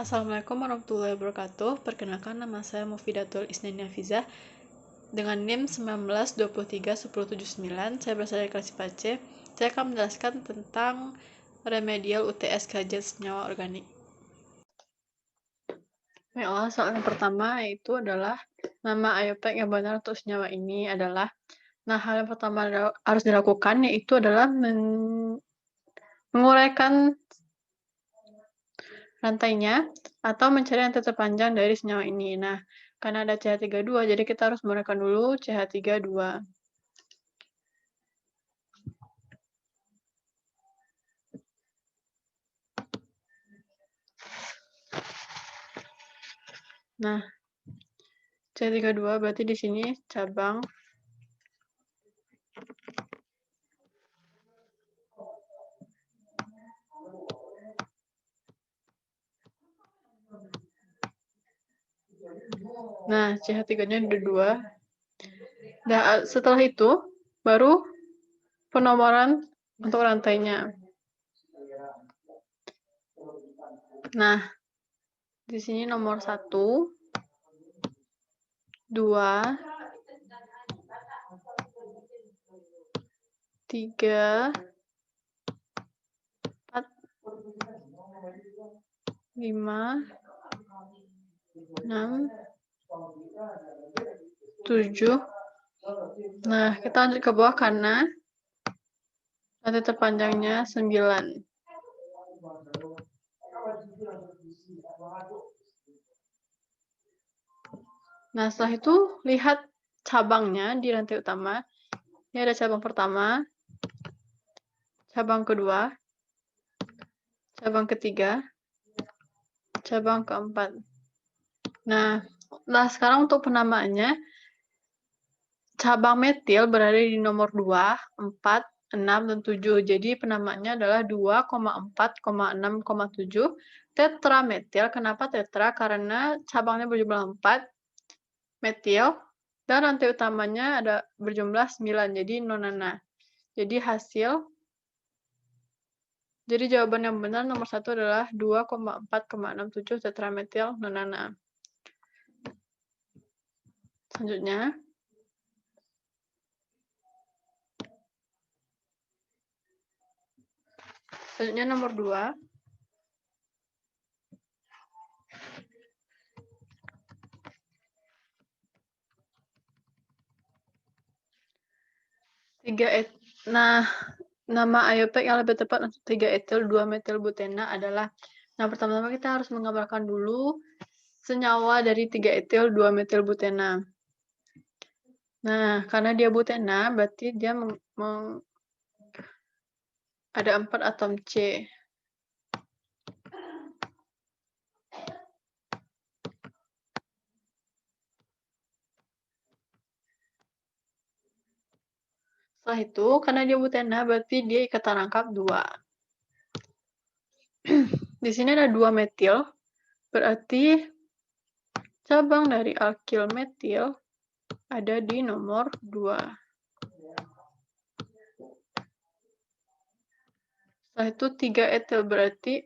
Assalamualaikum warahmatullahi wabarakatuh. Perkenalkan, nama saya Mufidatul Isnani Hafizah dengan NIM 19231079. Saya berasal dari kelas IPA C. Saya akan menjelaskan tentang remedial UTS kajian senyawa organik. Baiklah, soal yang pertama yaitu adalah nama IUPAC yang benar untuk senyawa ini adalah. Nah, hal yang pertama harus dilakukan yaitu adalah menguraikan rantainya atau mencari rantai terpanjang dari senyawa ini. Nah, karena ada CH32, jadi kita harus menguraikan dulu CH32. Nah, CH32 berarti di sini cabang Nah, CH3-nya ada 2. Nah, setelah itu, baru penomoran untuk rantainya. Nah, di sini nomor 1, 2, 3, 4, 5, 6, 7. Nah, kita lanjut ke bawah karena rantai terpanjangnya 9. Nah, setelah itu lihat cabangnya di rantai utama. Ini ada cabang pertama, cabang kedua, cabang ketiga, cabang keempat. Nah, sekarang untuk penamaannya, cabang metil berada di nomor 2, 4, 6, dan 7. Jadi penamaannya adalah 2,4,6,7 tetrametil. Kenapa tetra? Karena cabangnya berjumlah 4 metil dan rantai utamanya ada berjumlah 9, jadi nonana. Jadi jawaban yang benar nomor 1 adalah 2,4,67 tetrametil nonana. Selanjutnya, nomor 2. Nah, nama IUPAC yang lebih tepat untuk 3-etil 2-metilbutena adalah, nah pertama-tama kita harus menggambarkan dulu senyawa dari 3-etil 2-metilbutena. Nah, karena dia butena, berarti dia ada 4 atom C. Setelah itu, karena dia butena, berarti dia ikatan rangkap 2. Di sini ada 2 metil, berarti cabang dari alkil metil ada di nomor 2. Setelah itu 3-etil, berarti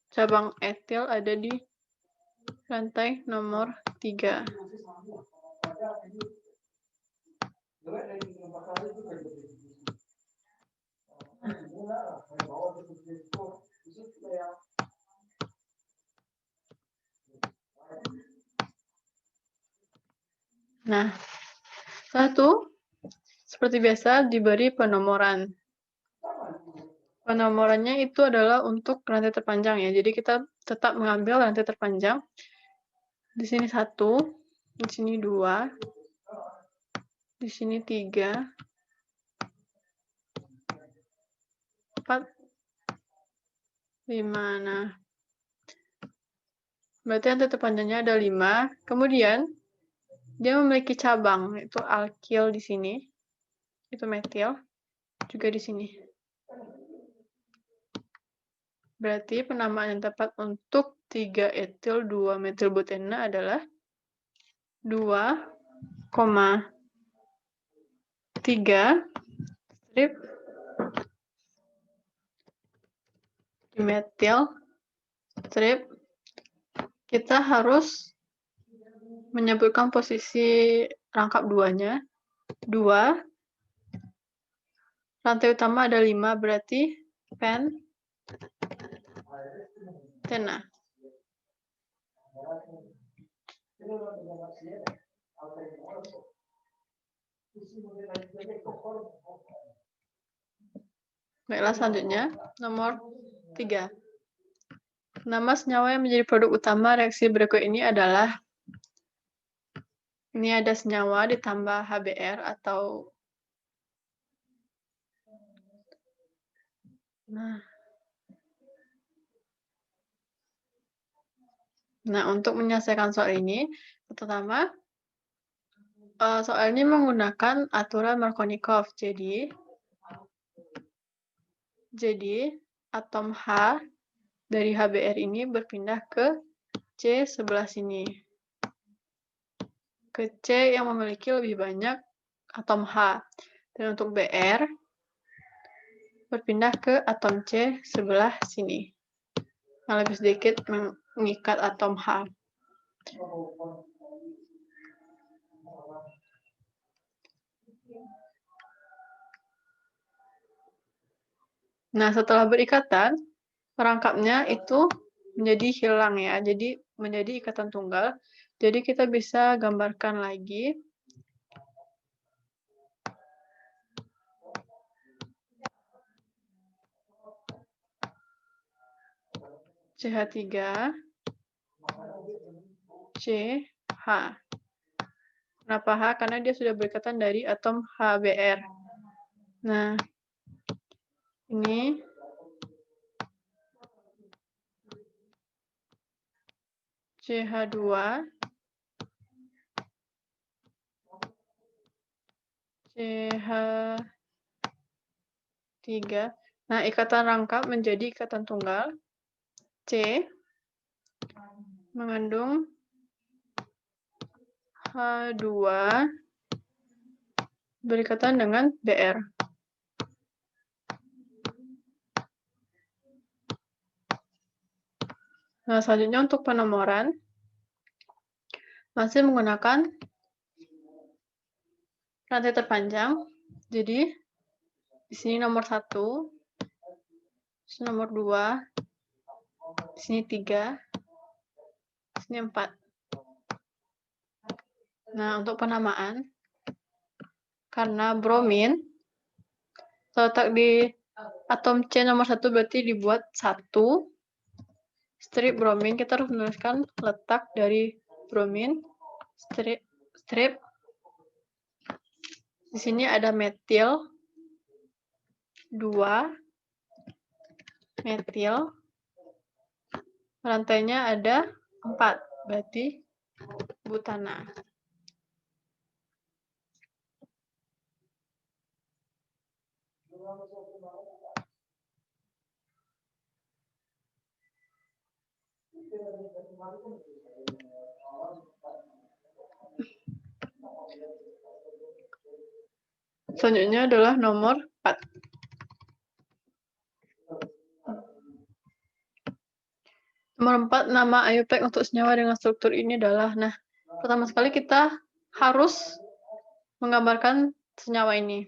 cabang etil ada di rantai nomor 3. Nah, satu, seperti biasa diberi penomoran. Penomorannya itu adalah untuk rantai terpanjang ya. Jadi kita tetap mengambil rantai terpanjang. Di sini 1, di sini 2, di sini 3, 4, 5. Nah, berarti rantai terpanjangnya ada 5. Kemudian dia memiliki cabang, yaitu alkil di sini, itu metil, juga di sini. Berarti penamaan yang tepat untuk 3-etil 2-metilbutena adalah 2,3 strip dimetil strip kita harus menyebutkan posisi rangkap 2-nya. 2, rantai utama ada 5, berarti pentena. Baiklah, selanjutnya nomor 3. Nama senyawa yang menjadi produk utama reaksi berikut ini adalah, ini ada senyawa ditambah HBr atau Nah, untuk menyelesaikan soal ini, pertama, soal ini menggunakan aturan Markovnikov. Jadi atom H dari HBr ini berpindah ke C sebelah sini. Ke C yang memiliki lebih banyak atom H. Dan untuk Br berpindah ke atom C sebelah sini. Yang lebih sedikit mengikat atom H. Nah, setelah berikatan, perangkapnya itu menjadi hilang ya. Jadi menjadi ikatan tunggal. Jadi kita bisa gambarkan lagi. CH3, CH. Kenapa H? Karena dia sudah berikatan dari atom HBr. Nah, ini CH2, CH3. Nah, ikatan rangkap menjadi ikatan tunggal. C mengandung H2 berikatan dengan Br. Nah, selanjutnya untuk penomoran masih menggunakan rantai terpanjang. Jadi di sini nomor 1, di sini nomor 2, di sini 3, di sini 4. Nah, untuk penamaan, karena bromin terletak di atom C nomor 1 berarti dibuat 1 strip bromin. Kita harus menuliskan letak dari bromin, strip. Di sini ada metil 2, metil. Rantainya ada 4, berarti butana. Selanjutnya adalah nomor 4. Nomor 4, nama IUPAC untuk senyawa dengan struktur ini adalah, nah, pertama sekali kita harus menggambarkan senyawa ini.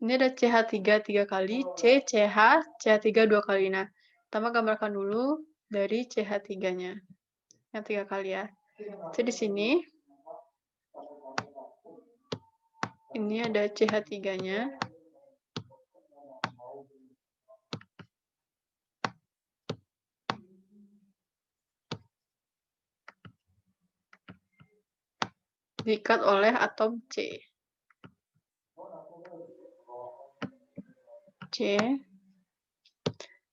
Ini ada CH3 3 kali, CH 3 2 kali. Nah, pertama gambarkan dulu dari CH3-nya. Yang 3 kali ya. Jadi di sini ini ada CH3-nya. Diikat oleh atom C. C.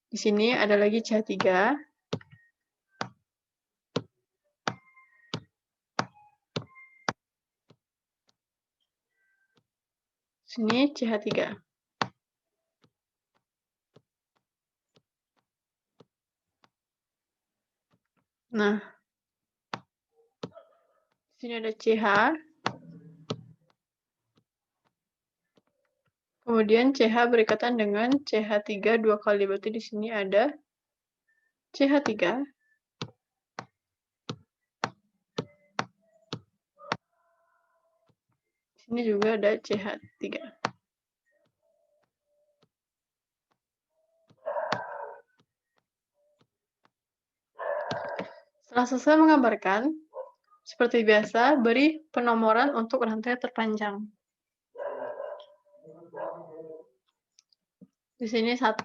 Di sini ada lagi CH3. Sini CH3. Nah, sini ada CH. Kemudian CH berikatan dengan CH3 2 kali. Berarti di sini ada CH3. Sini juga ada CH3. Setelah selesai menggambarkan, seperti biasa, beri penomoran untuk rantai terpanjang. Di sini 1,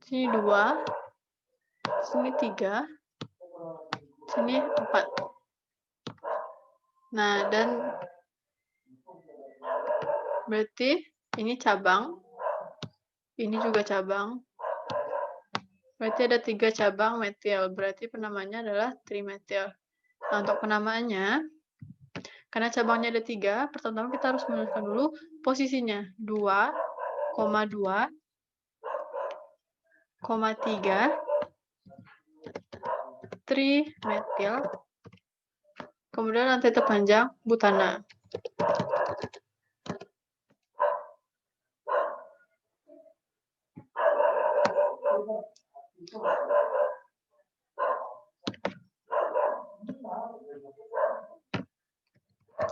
sini 2, sini 3, sini 4. Nah, dan berarti ini cabang, ini juga cabang. Berarti ada 3 cabang metil, berarti penamaannya adalah trimetil. Nah, untuk penamaannya, karena cabangnya ada 3, pertama kita harus menuliskan dulu posisinya. 2,2, 3, trimetil, kemudian rantai terpanjang butana.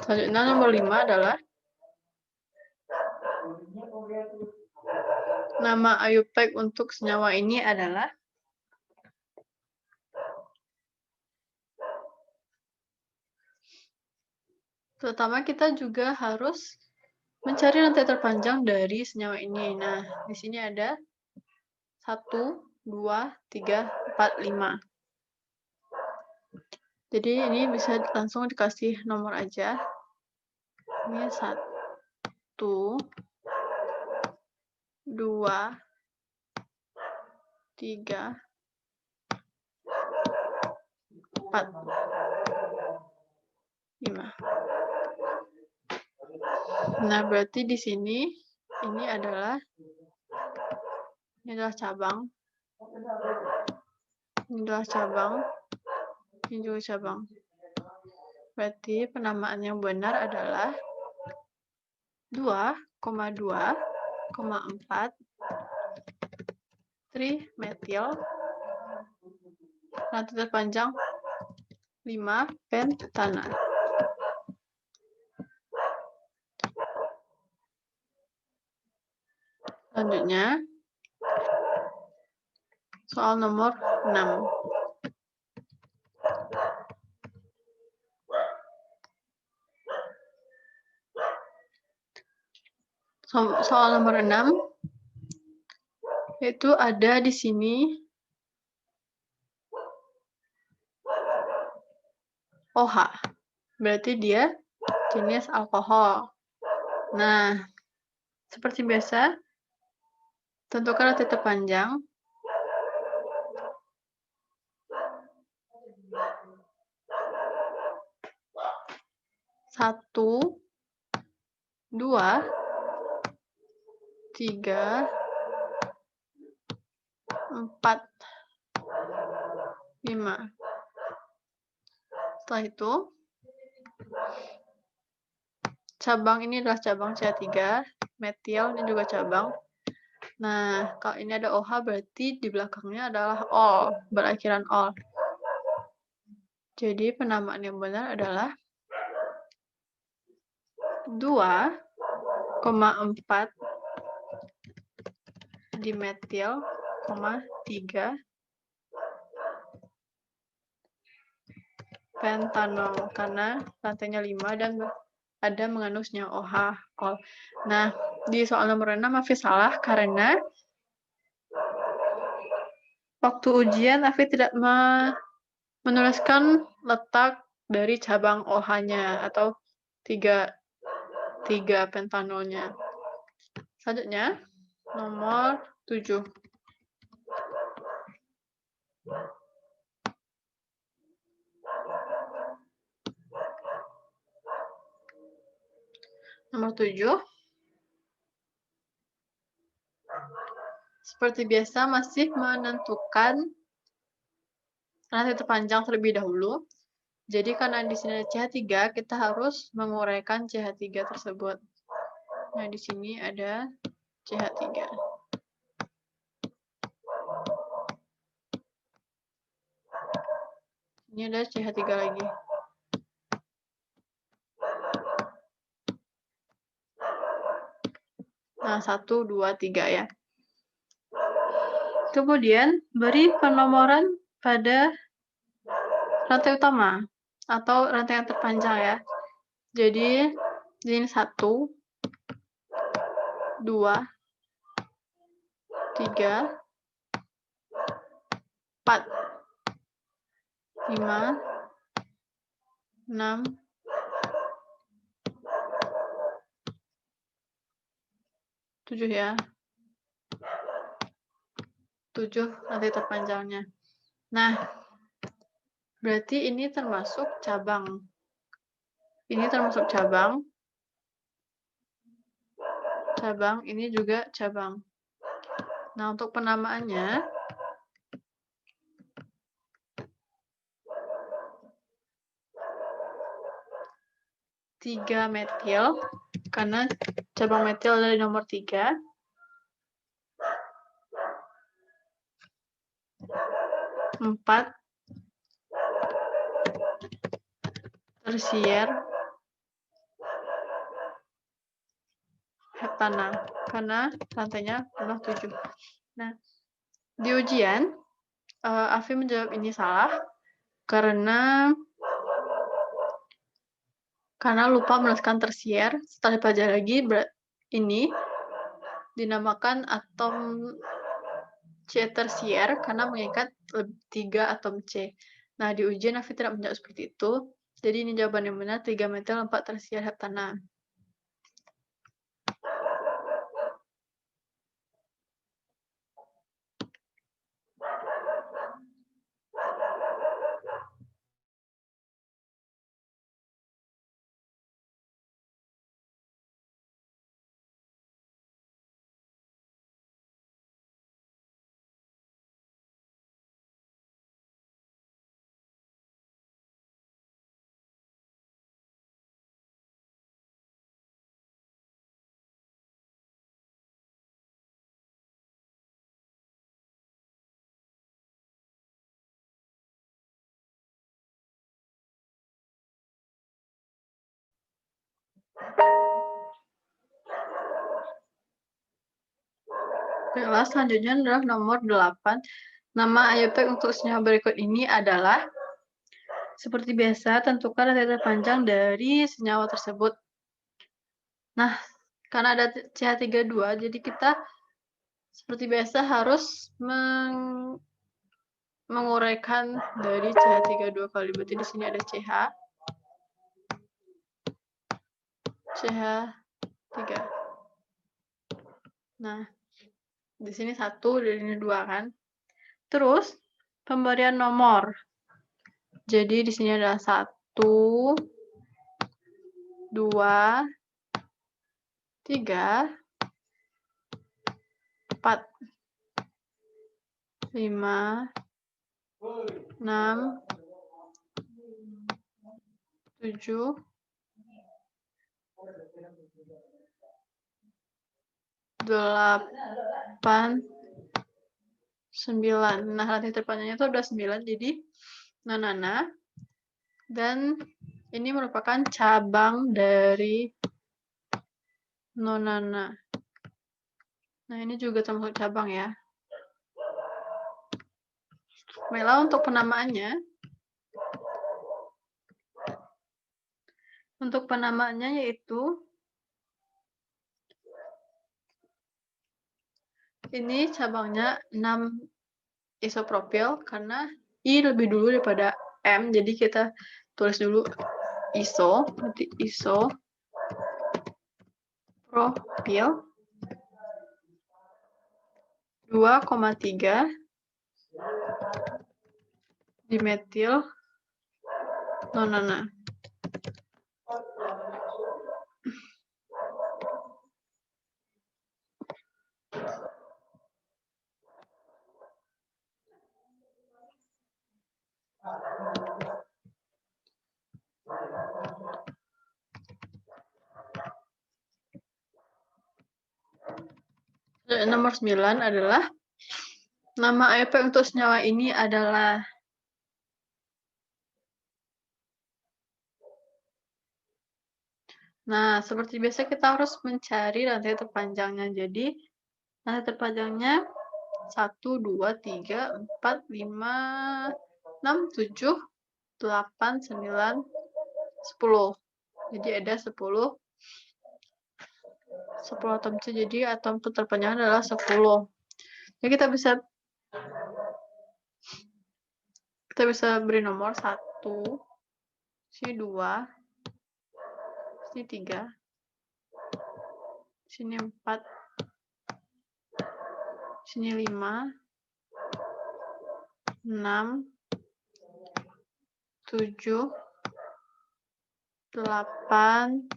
Selanjutnya nomor 5 adalah nama IUPAC untuk senyawa ini adalah pertama kita juga harus mencari rantai terpanjang dari senyawa ini. Nah, di sini ada 1, 2, 3, 4, 5. Jadi ini bisa langsung dikasih nomor aja. Ini 1, 2, 3, 4, 5. Nah, berarti di sini ini adalah cabang. Ini adalah cabang. Ini juga cabang. Berarti penamaan yang benar adalah 2,2,4 trimetil, rantai terpanjang 5 pentana. Selanjutnya, soal nomor 6. Soal nomor 6 itu ada di sini OH. Berarti dia jenis alkohol. Nah, seperti biasa, tentukan rantai terpanjang. 1, 2, 3, 4, 5. Setelah itu, cabang ini adalah cabang CH3, metil ini juga cabang. Nah, kalau ini ada OH berarti di belakangnya adalah ol, berakhiran ol. Jadi penamaan yang benar adalah 2,4 dimetil, 3 pentanol, karena rantainya 5 dan ada mengandung senyawa OH, ol. Nah, di soal nomor 6 Afi salah karena waktu ujian Afi tidak menuliskan letak dari cabang OH-nya atau 3 pentanolnya. Selanjutnya, nomor 7. Nomor 7. Seperti biasa masih menentukan rantai terpanjang terlebih dahulu. Jadi karena di sini ada CH3, kita harus menguraikan CH3 tersebut. Nah, di sini ada CH3. Ini ada CH3 lagi. Nah, 1, 2, 3 ya. Kemudian, beri penomoran pada rantai utama atau rantai yang terpanjang ya. Jadi, ini 1, 2, 3, 4, 5, 6, 7 ya. 7 rantai terpanjangnya. Nah, berarti ini termasuk cabang. Ini termasuk cabang. Cabang, ini juga cabang. Nah, untuk penamaannya, 3 metil, karena cabang metil dari nomor 3. 4 tersier heptana, karena rantainya penuh 7. Nah, di ujian, Afi menjawab ini salah, karena lupa menuliskan tersier. Setelah dipelajari lagi, ini dinamakan atom C tersier karena mengikat 3 atom C. Nah, di ujian Afi tidak menjawab seperti itu. Jadi ini jawaban yang benar, 3 metil 4 tersier heptana. Baiklah, selanjutnya adalah nomor 8. Nama IUPAC untuk senyawa berikut ini adalah, seperti biasa, tentukan rantai terpanjang dari senyawa tersebut. Nah, karena ada CH32, jadi kita seperti biasa harus menguraikan dari CH32 kali. Berarti di sini ada CH3. Nah, di sini 1, di sini 2 kan. Terus, pemberian nomor. Jadi di sini adalah 1, 2, 3, 4, 5, 6, 7, 8, 9. Nah, rantai terpanjangnya itu udah 9, jadi nonana. Dan ini merupakan cabang dari nonana. Nah, ini juga termasuk cabang ya. Baiklah, untuk penamaannya. Untuk penamaannya yaitu, ini cabangnya 6 isopropil, karena I lebih dulu daripada M, jadi kita tulis dulu iso, berarti isopropil 2,3 dimetil nonana. Nomor 9 adalah, nama IUPAC untuk senyawa ini adalah Nah, seperti biasa kita harus mencari rantai terpanjangnya. Jadi, rantai terpanjangnya 1, 2, 3, 4, 5, 6, 7, 8, 9, 10. Jadi ada 10 atom C. Jadi atom terpanjang adalah 10. Jadi kita bisa beri nomor 1, sini 2, sini 3, sini 4, sini 5, 6, 7, 8,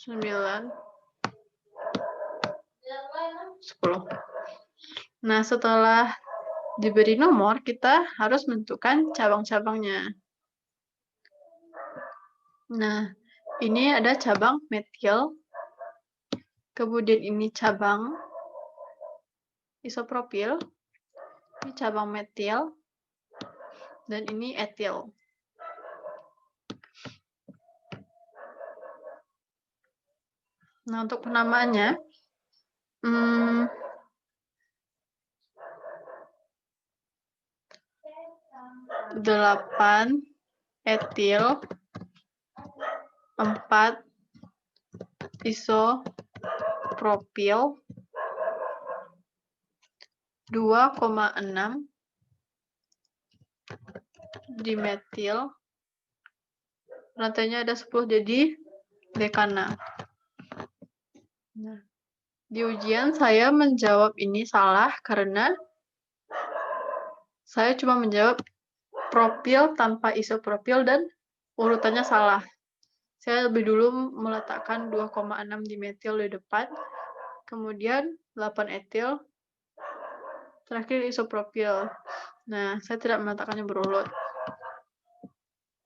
9, 10. Nah, setelah diberi nomor, kita harus menentukan cabang-cabangnya. Nah, ini ada cabang metil, kemudian ini cabang isopropil, ini cabang metil, dan ini etil. Nah, untuk penamaannya, 8 etil, 4 isopropil, 2,6 dimetil, rantainya ada 10 jadi dekana. Nah, di ujian saya menjawab ini salah karena saya cuma menjawab propil tanpa isopropil dan urutannya salah. Saya lebih dulu meletakkan 2,6 dimetil di depan, kemudian 8 etil, terakhir isopropil. Nah, saya tidak meletakkannya berurut.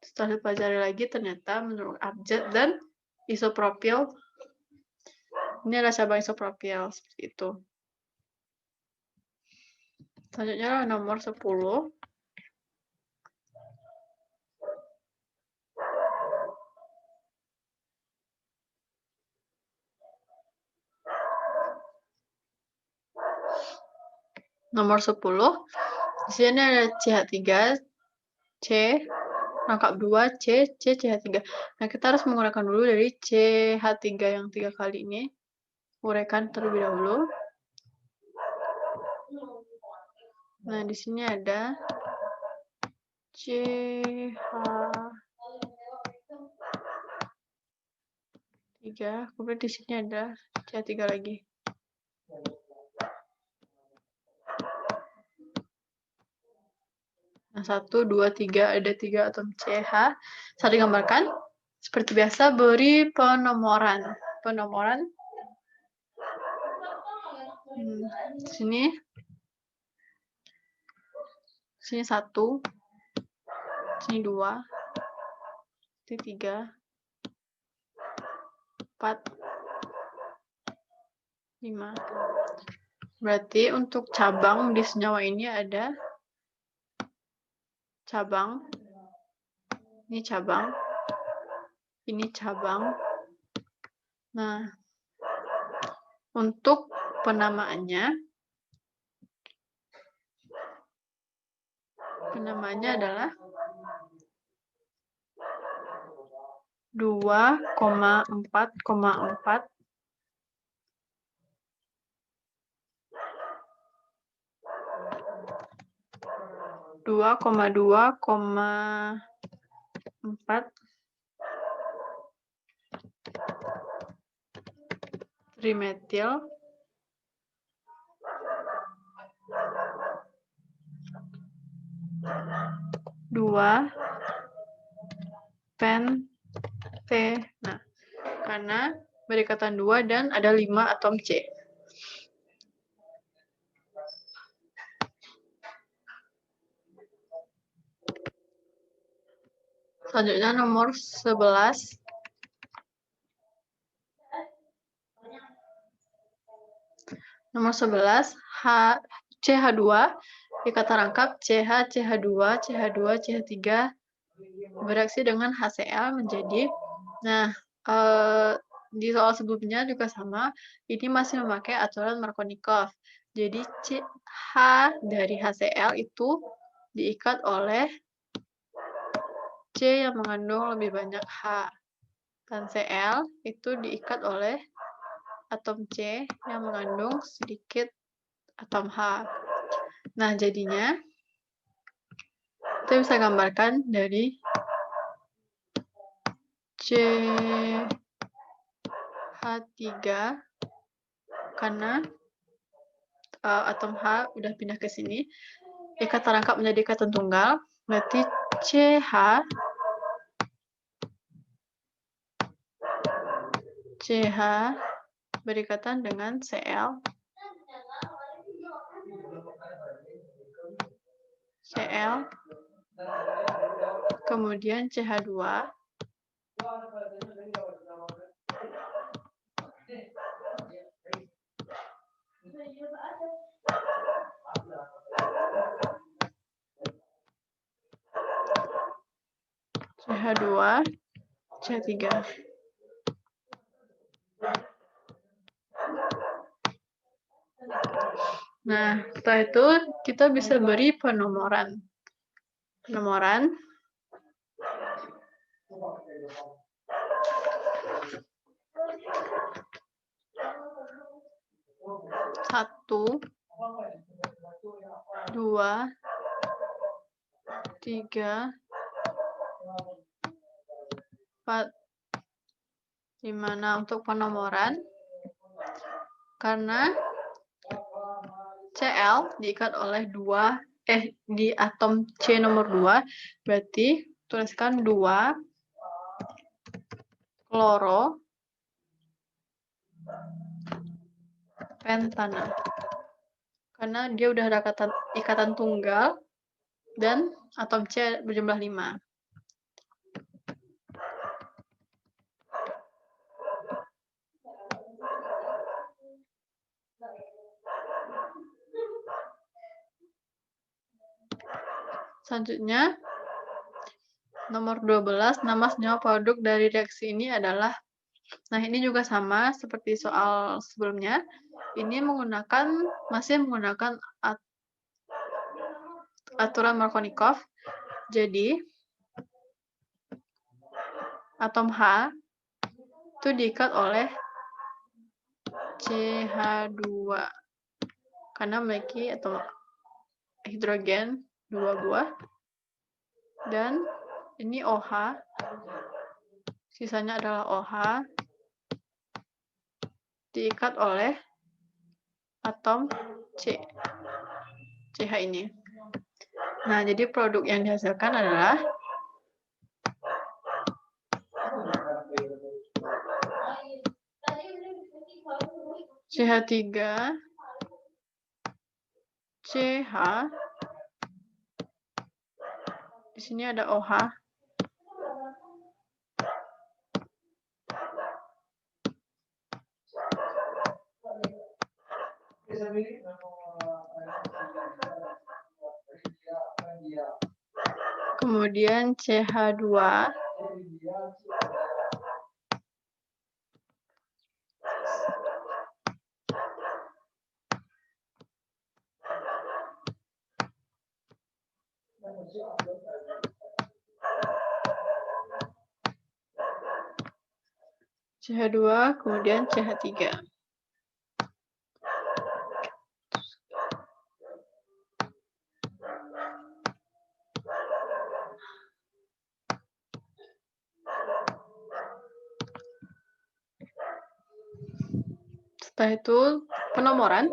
Setelah dipelajari lagi, ternyata menurut abjad dan isopropil, ini adalah cabang isopropil, seperti itu. Selanjutnya nomor 10. Nomor 10, di sini ada CH3, C, rangkap 2, C, CH3. Nah, kita harus menguraikan dulu dari CH3 yang 3 kali ini. Uraikan terlebih dahulu. Nah, di sini ada CH3, kemudian di sini ada CH3 lagi. Nah, 1, 2, 3, ada 3 atom CH. Saya digambarkan. Seperti biasa, beri penomoran. Sini 1, sini 2, sini 3, 4, 5. Berarti untuk cabang di senyawa ini ada cabang, ini cabang, ini cabang. Nah, untuk penamaannya adalah 2,4,4 2,2,4 trimetil, 2 pente. Nah, karena berikatan 2 dan ada 5 atom C. Selanjutnya nomor 11. Nomor 11, CH2 ikatan rangkap CH, CH2, CH2, CH3 bereaksi dengan HCl menjadi. Nah, di soal sebelumnya juga sama, ini masih memakai aturan Markovnikov. Jadi H dari HCl itu diikat oleh C yang mengandung lebih banyak H. Dan Cl itu diikat oleh atom C yang mengandung sedikit atom H. Nah, jadinya kita bisa gambarkan dari CH3 karena atom H udah pindah ke sini, ikatan rangkap menjadi ikatan tunggal, berarti CH berikatan dengan Cl, kemudian CH2, CH3. Nah, setelah itu kita bisa beri penomoran. Penomoran satu, 2, 3, 4, 5. Nah, untuk penomoran, karena Cl diikat oleh di atom C nomor 2, berarti tuliskan 2 kloro pentana. Karena dia udah ada ikatan tunggal dan atom C berjumlah 5. Selanjutnya, nomor 12, nama senyawa produk dari reaksi ini adalah, nah ini juga sama seperti soal sebelumnya, ini masih menggunakan aturan Markovnikov. Jadi, atom H itu diikat oleh CH2 karena memiliki atom hidrogen 2 buah, dan ini OH, sisanya adalah OH, diikat oleh atom CH ini. Nah, jadi produk yang dihasilkan adalah CH3, CH, di sini ada OH, kemudian CH2, kemudian CH3. Setelah itu penomoran.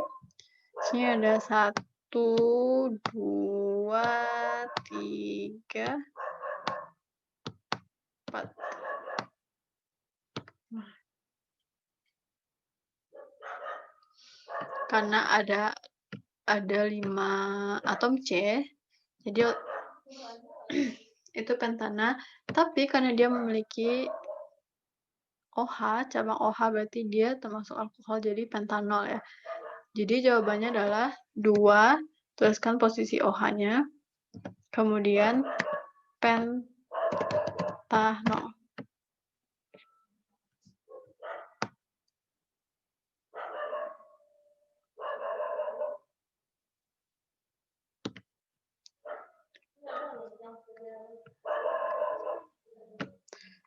Sini ada 1, 2, 3, 4. Karena ada 5 atom C, jadi itu pentana, tapi karena dia memiliki OH, cabang OH berarti dia termasuk alkohol, jadi pentanol ya. Jadi jawabannya adalah 2, tuliskan posisi OH-nya, kemudian pentanol.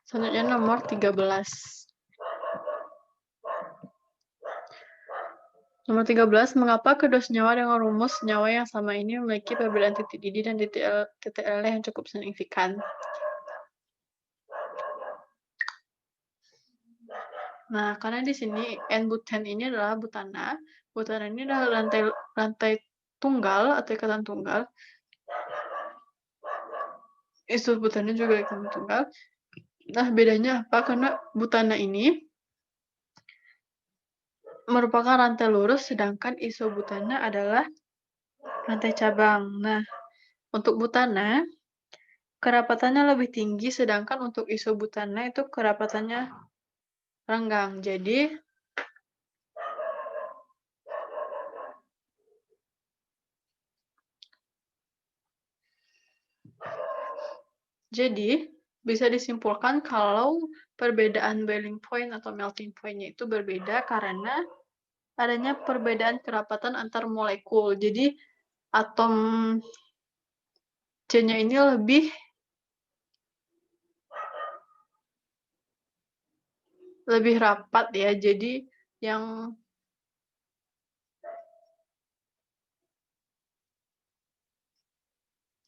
Selanjutnya nomor 13. Nomor 13, mengapa kedua senyawa dengan rumus senyawa yang sama ini memiliki perbedaan titik didih dan titik L yang cukup signifikan? Nah, karena di sini N-buten ini adalah butana. Butana ini adalah rantai tunggal atau ikatan tunggal. Isobutana juga ikatan tunggal. Nah, bedanya apa? Karena butana ini merupakan rantai lurus, sedangkan isobutana adalah rantai cabang. Nah, untuk butana, kerapatannya lebih tinggi, sedangkan untuk isobutana itu kerapatannya renggang. Jadi, bisa disimpulkan kalau perbedaan boiling point atau melting point-nya itu berbeda karena adanya perbedaan kerapatan antar molekul. Jadi, atom C-nya ini lebih rapat ya. Jadi, yang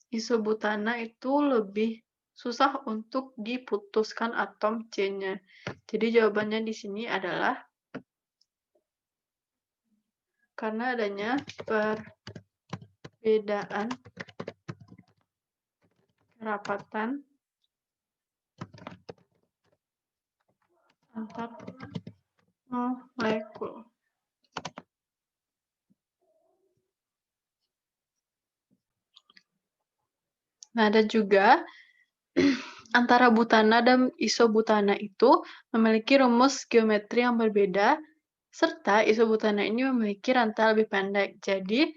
isobutana itu lebih susah untuk diputuskan atom C-nya. Jadi jawabannya di sini adalah karena adanya perbedaan kerapatan antar molekul. Nah, ada juga antara butana dan isobutana itu memiliki rumus geometri yang berbeda, serta isobutana ini memiliki rantai lebih pendek. Jadi,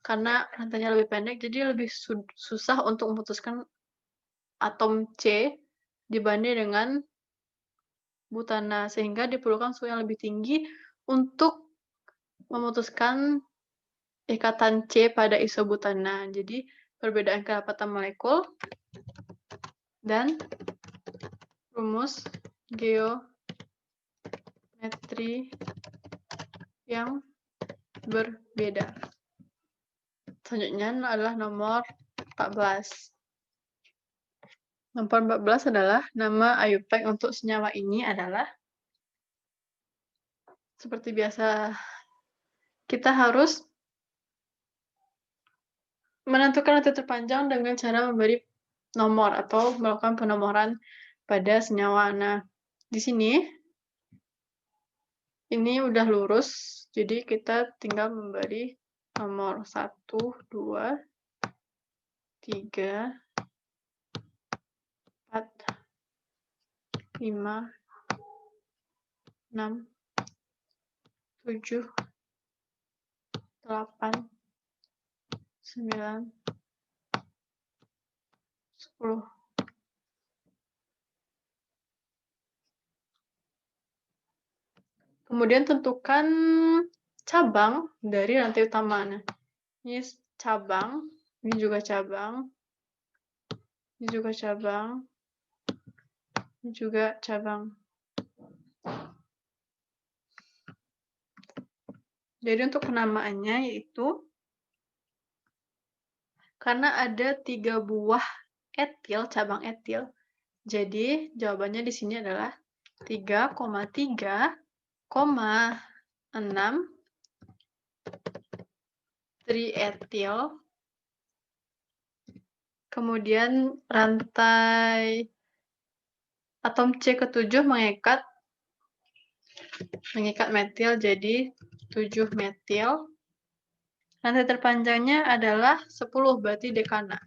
karena rantainya lebih pendek, jadi lebih susah untuk memutuskan atom C dibanding dengan butana, sehingga diperlukan suhu yang lebih tinggi untuk memutuskan ikatan C pada isobutana. Jadi, perbedaan kerapatan molekul dan rumus geometri yang berbeda. Selanjutnya adalah nomor 14. Nomor 14 adalah nama IUPAC untuk senyawa ini adalah seperti biasa, kita harus menentukan rantai terpanjang dengan cara memberi nomor atau melakukan penomoran pada senyawa. Nah, di sini ini udah lurus, jadi kita tinggal memberi nomor 1, 2, 3, 4, 5, 6, 7, 8, 9, 10. Kemudian tentukan cabang dari rantai utama. Nah, ini cabang, ini juga cabang, ini juga cabang, ini juga cabang. Jadi untuk penamaannya yaitu karena ada 3 buah etil, cabang etil, jadi jawabannya di sini adalah 3,3,6 trietil. Kemudian rantai atom C ke-7 mengikat metil jadi 7 metil. Rantai terpanjangnya adalah 10, berarti dekana.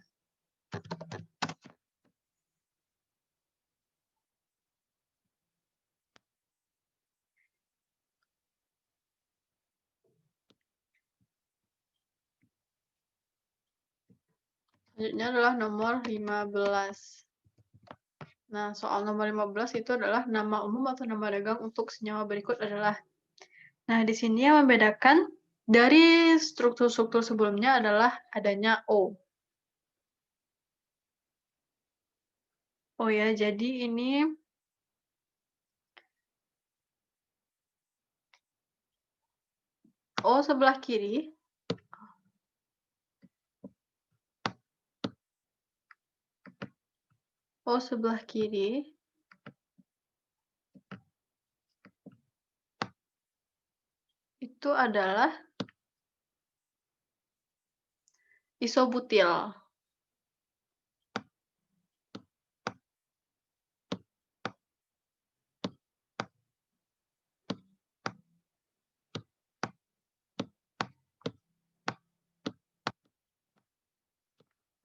Selanjutnya adalah nomor 15. Nah, soal nomor 15 itu adalah nama umum atau nama dagang untuk senyawa berikut adalah. Nah, di sini yang membedakan dari struktur-struktur sebelumnya adalah adanya O. Oh ya, jadi ini O sebelah kiri. O sebelah kiri itu adalah isobutil.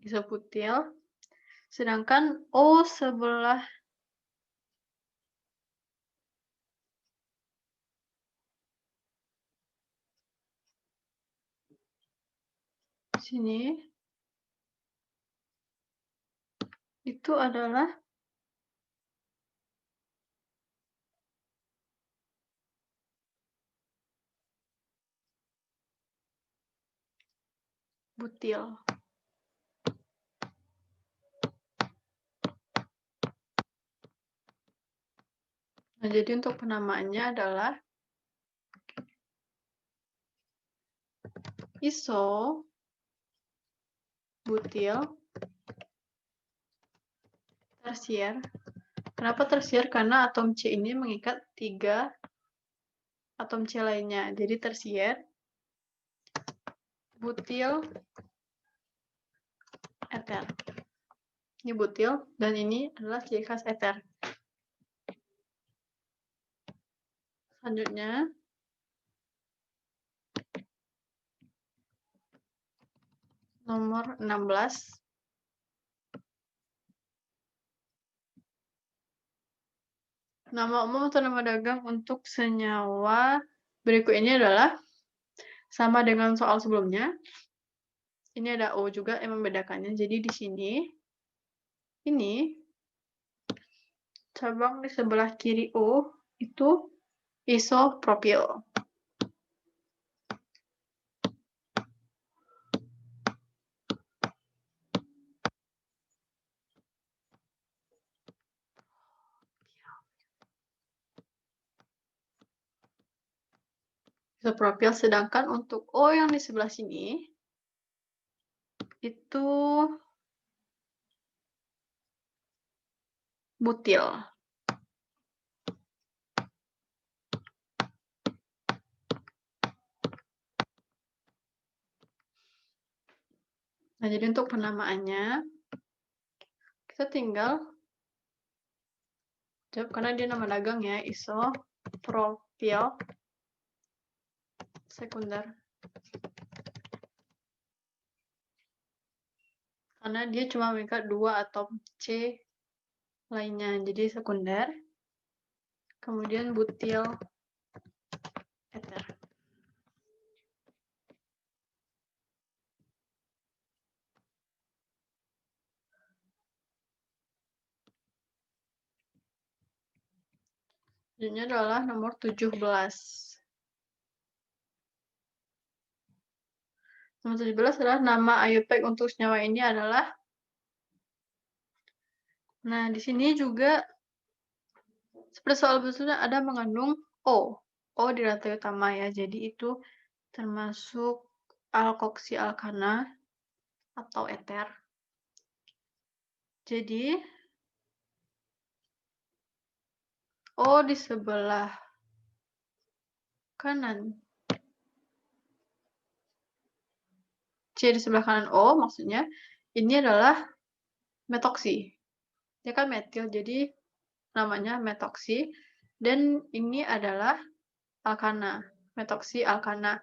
Isobutil. Sedangkan O sebelah sini itu adalah butil. Nah, jadi untuk penamaannya adalah isobutil tersier. Kenapa tersier? Karena atom C ini mengikat 3 atom C lainnya. Jadi tersier, butil, eter. Ini butil, dan ini adalah ciri khas eter. Selanjutnya, nomor 16. Nama umum atau nama dagang untuk senyawa berikut ini adalah sama dengan soal sebelumnya. Ini ada O juga yang membedakannya. Jadi di sini, ini cabang di sebelah kiri O itu isopropil. Isopropil, sedangkan untuk O yang di sebelah sini itu butil. Nah, jadi untuk penamaannya kita tinggal karena dia nama dagang ya, isopropil sekunder. Karena dia cuma mengikat 2 atom C lainnya, jadi sekunder. Kemudian butil eter. Selanjutnya adalah nomor 17. Nomor 17 adalah nama IUPAC untuk senyawa ini adalah. Nah, di sini juga seperti soal sebelumnya ada mengandung O. O di rantai utama ya. Jadi itu termasuk alkoksi alkana atau eter. Jadi O di sebelah kanan, C di sebelah kanan O maksudnya, ini adalah metoksi. Dia kan metil, jadi namanya metoksi. Dan ini adalah alkana, metoksi alkana.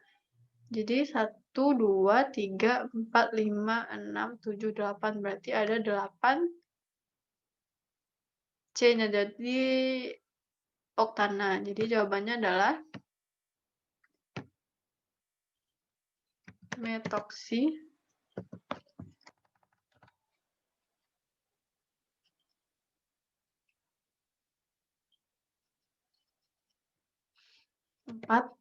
Jadi 1, 2, 3, 4, 5, 6, 7, 8. Berarti ada 8 C-nya. Jadi oktana. Jadi jawabannya adalah metoksi 4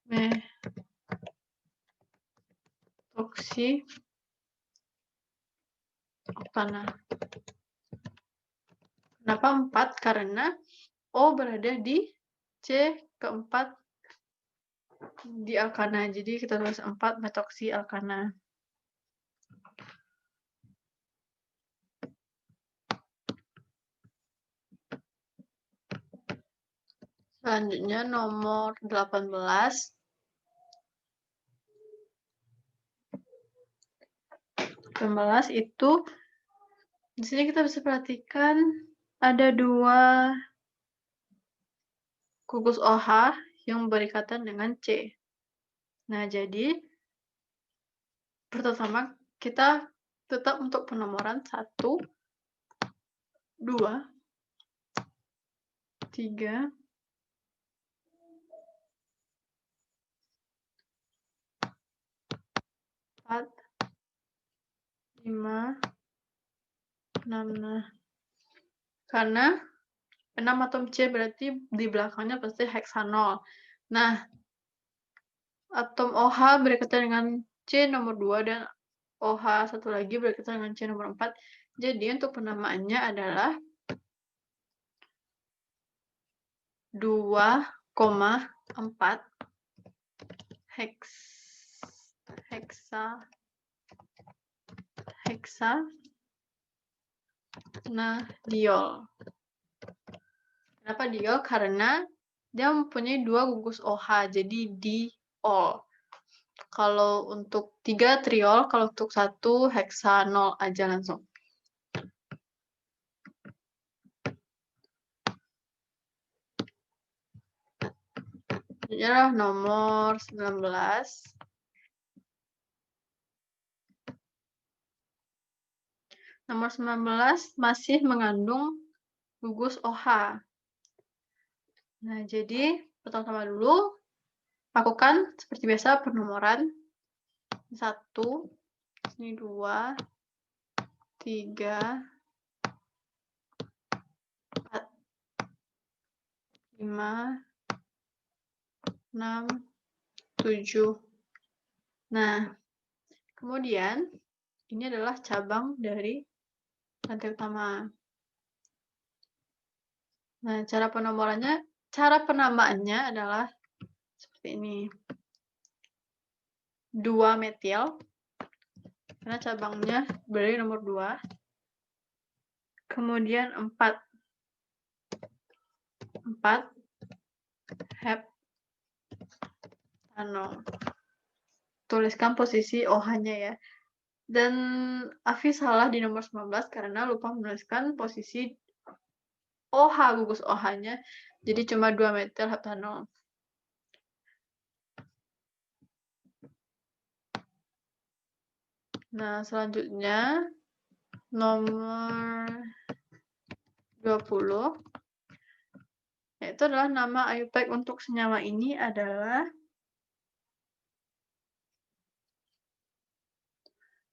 metoksioktana. Kenapa 4? Karena O berada di C keempat di alkana. Jadi kita tulis 4 metoksialkana. Selanjutnya nomor 18. Itu di sini kita bisa perhatikan ada 2 gugus OH yang berikatan dengan C. Nah, jadi pertama kita tetap untuk penomoran 1, 2, 3, 4, 5, 6. Nah, karena 6 atom C berarti di belakangnya pasti heksanol. Nah, atom OH berikatan dengan C nomor 2 dan OH satu lagi berikatan dengan C nomor 4. Jadi untuk penamaannya adalah 2,4 heksanadiol. Kenapa diol? Karena dia mempunyai 2 gugus OH, jadi diol. Kalau untuk 3 triol, kalau untuk 1 heksanol aja langsung. Ini adalah nomor 19. Nomor 19 masih mengandung gugus OH. Nah, jadi pertama-tama dulu lakukan seperti biasa penomoran 1, ini 2, 3, 4, 5, 6, 7. Nah, kemudian ini adalah cabang dari rantai utama. Nah, cara penamaannya adalah seperti ini. 2 metil, karena cabangnya berada nomor 2. Kemudian 4 heptanol. Tuliskan posisi OH-nya ya. Dan Afi salah di nomor 19 karena lupa menuliskan posisi OH, gugus OH-nya. Jadi cuma 2 metil heptanol. Nah, selanjutnya nomor 20. Yaitu adalah nama IUPAC untuk senyawa ini adalah,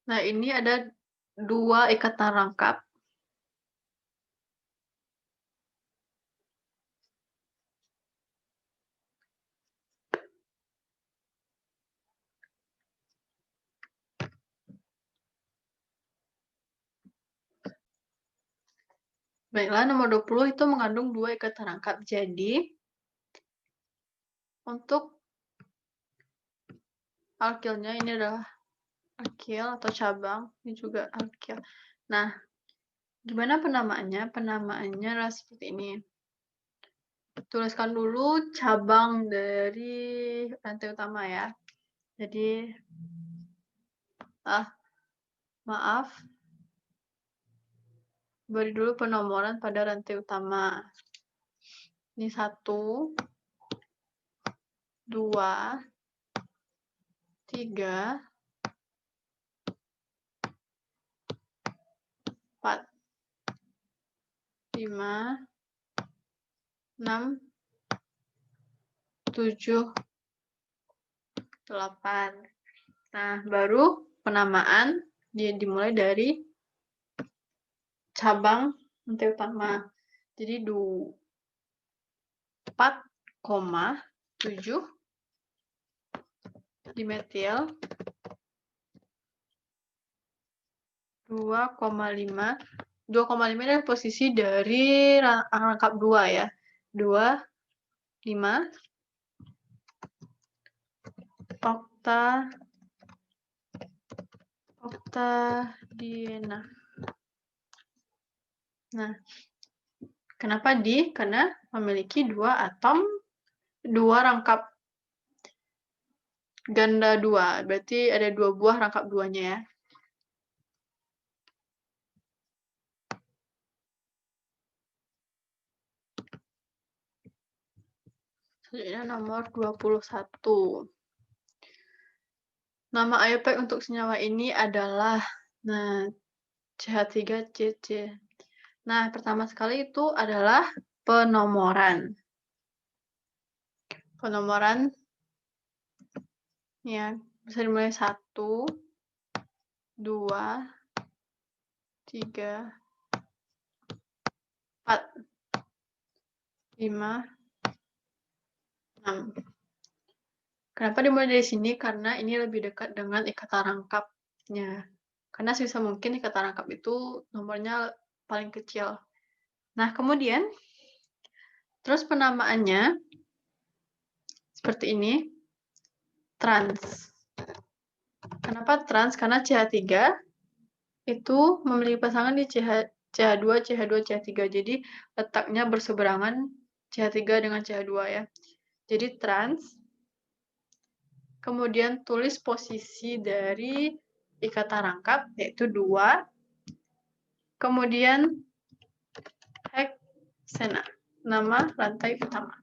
nah ini ada 2 ikatan rangkap. Baiklah, nomor 20 itu mengandung 2 ikatan rangkap. Jadi, untuk alkilnya ini adalah alkil atau cabang, ini juga alkil. Nah, gimana penamaannya? Penamaannya adalah seperti ini. Tuliskan dulu cabang dari rantai utama ya. Jadi, maaf, beri dulu penomoran pada rantai utama. Ini 1, 2, 3, 4, 5, 6, 7, 8. Nah, baru penamaan dia dimulai dari cabang nanti utama. Jadi 4,7 dimetil 2,5. 2,5 adalah posisi dari rangkap 2 ya. 2, 5 oktadiena. Nah, kenapa di? Karena memiliki 2 atom, 2 rangkap ganda 2. Berarti ada 2 buah rangkap 2-nya ya. Selanjutnya nomor 21. Nama IUPAC untuk senyawa ini adalah CH3CC. Nah, pertama sekali itu adalah penomoran. Penomoran ya, bisa dimulai 1, 2, 3, 4, 5, 6. Kenapa dimulai dari sini? Karena ini lebih dekat dengan ikatan rangkapnya. Karena sebisa mungkin ikatan rangkap itu nomornya paling kecil. Nah, kemudian, terus penamaannya seperti ini, trans. Kenapa trans? Karena CH3 itu memiliki pasangan di CH2, CH2, CH3. Jadi, letaknya berseberangan CH3 dengan CH2 ya. Jadi, trans. Kemudian tulis posisi dari ikatan rangkap, yaitu 2. Kemudian heksena, nama rantai utama.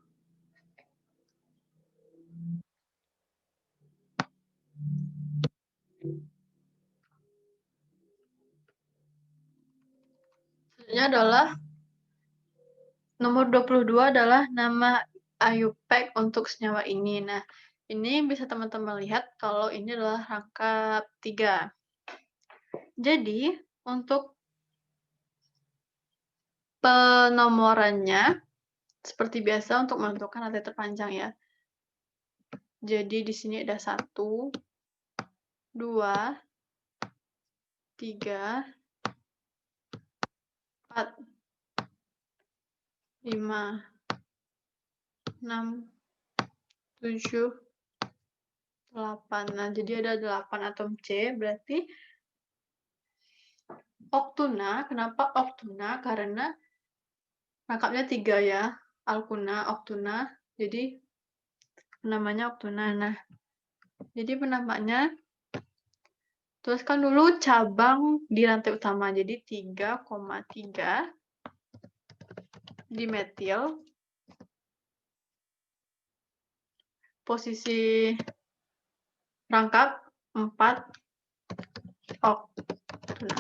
Selanjutnya adalah nomor 22 adalah nama IUPAC untuk senyawa ini. Nah, ini bisa teman-teman lihat kalau ini adalah rangkap 3. Jadi, untuk penomorannya, seperti biasa untuk menentukan rantai terpanjang ya. Jadi, di sini ada 1, 2, 3, 4, 5, 6, 7, 8. Nah, jadi ada 8 atom C, berarti oktuna. Kenapa oktuna? Karena rangkapnya 3 ya. Alkuna, oktuna. Jadi namanya oktuna. Nah, jadi penamanya tuliskan dulu cabang di rantai utama. Jadi 3,3 dimetil. Posisi rangkap 4 oktuna.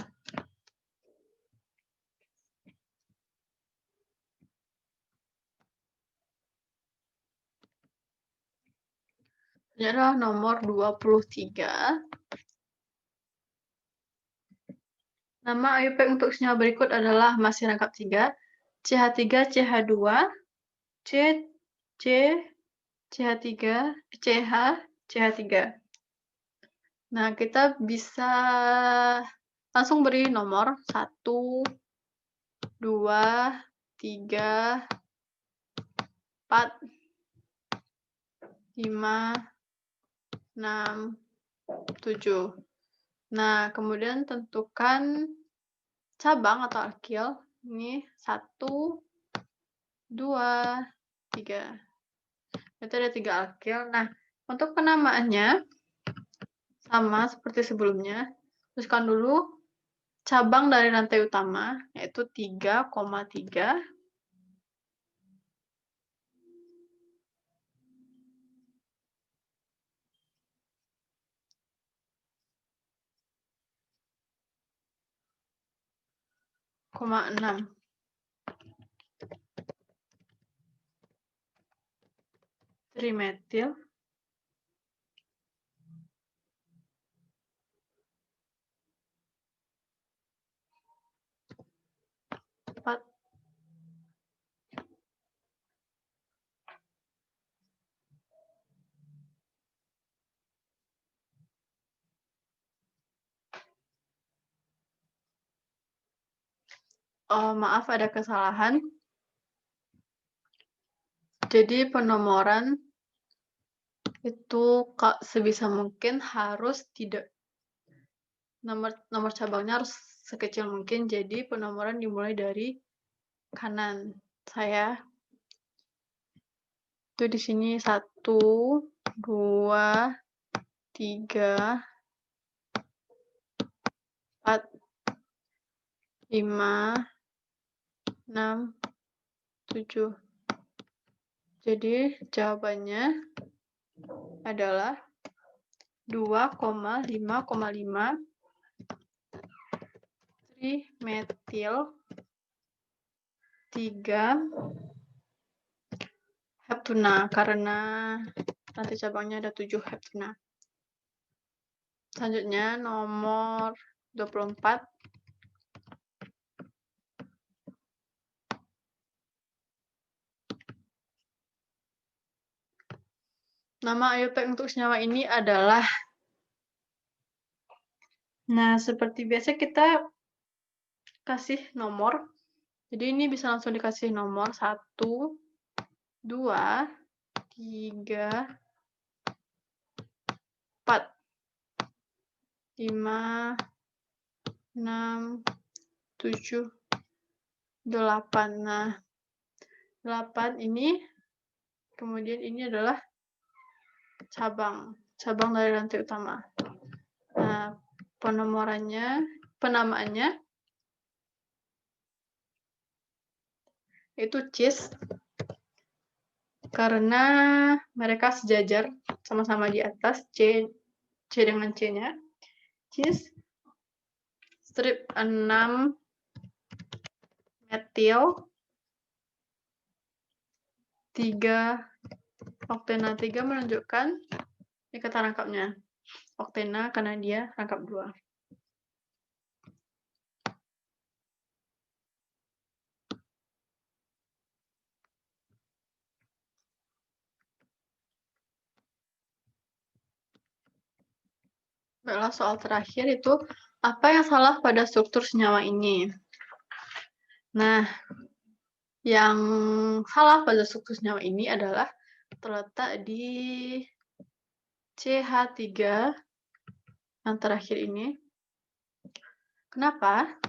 Ini adalah nomor 23. Nama IUPAC untuk senyawa berikut adalah masih rangkap 3. CH3, CH2, C, C, CH3, CH, CH3. Nah, kita bisa langsung beri nomor 1, 2, 3, 4, 5, 6, 7. Nah, kemudian tentukan cabang atau alkil. Ini 1, 2, 3. Berarti ada 3 alkil. Nah, untuk penamaannya sama seperti sebelumnya. Tuliskan dulu cabang dari rantai utama, yaitu 3,3. Trimetil Oh, maaf ada kesalahan. Jadi penomoran itu sebisa mungkin harus tidak nomor cabangnya harus sekecil mungkin. Jadi penomoran dimulai dari kanan saya. Itu di sini 1, 2, 3, 4, 5, 6, 7. Jadi jawabannya adalah 2,5,5 trimetil 3 heptuna karena nanti cabangnya ada 7 heptuna. Selanjutnya nomor 24. Nama IUPAC untuk senyawa ini adalah, nah seperti biasa kita kasih nomor. Jadi ini bisa langsung dikasih nomor 1, 2, 3, 4, 5, 6, 7, 8. Nah, 8 ini, kemudian ini adalah cabang dari rantai utama. Nah, penamaannya itu cis karena mereka sejajar sama-sama di atas, C dengan C-nya. Cis strip 6 metil 3 oktena. 3 menunjukkan ikatan rangkapnya. Oktena karena dia rangkap 2. Baiklah, soal terakhir itu apa yang salah pada struktur senyawa ini? Nah, yang salah pada struktur senyawa ini adalah terletak di CH3 yang terakhir ini. Kenapa?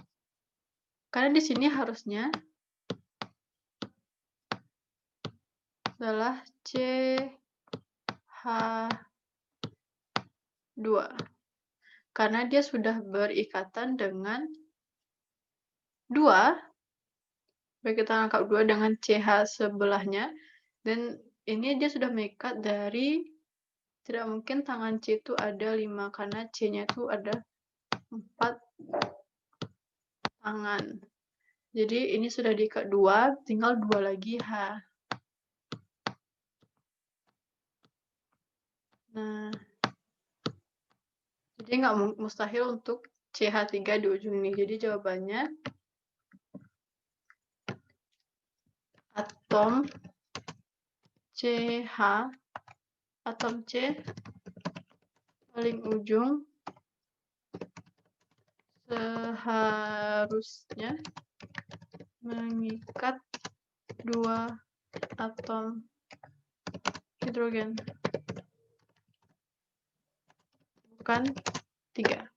Karena di sini harusnya adalah CH2. Karena dia sudah berikatan dengan 2, berikatan rangkap 2 dengan CH sebelahnya, dan ini dia sudah mengikat dari, tidak mungkin tangan C itu ada 5, karena C-nya itu ada 4 tangan. Jadi ini sudah diikat 2, tinggal 2 lagi H. Nah, jadi nggak mustahil untuk CH3 di ujung ini. Jadi jawabannya atom CH, atom C paling ujung seharusnya mengikat 2 atom hidrogen, bukan 3.